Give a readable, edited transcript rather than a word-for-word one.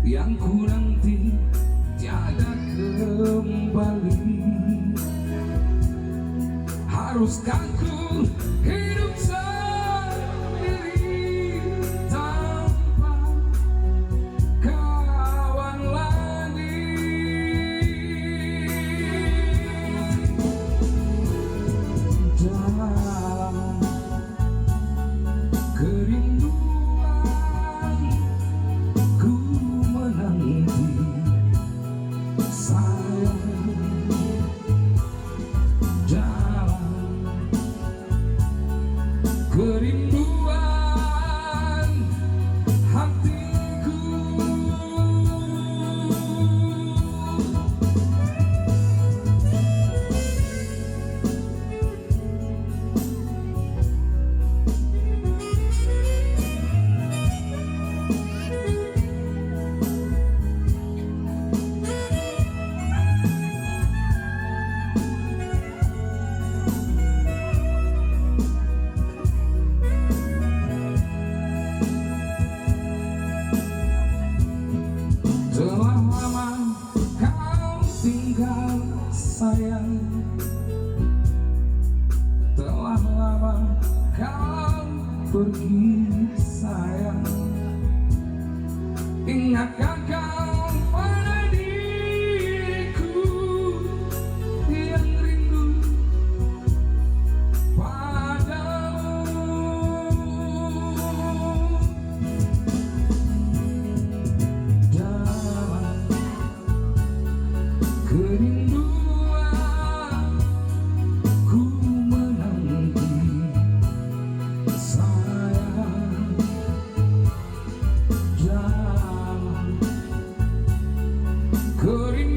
yang ku nanti tiada kembali. Haruskah ku hidup sendiri tanpa kawan lagi? Dalam kerinduan ku menanti sayang. Dalam kerinduan hatiku, telah lama kau tinggal sayang, telah lama kau pergi sayang. Ingatkah kau pada diriku yang rindu padamu? Dalam kerinduan ku menanti sayang. Dalam kerinduan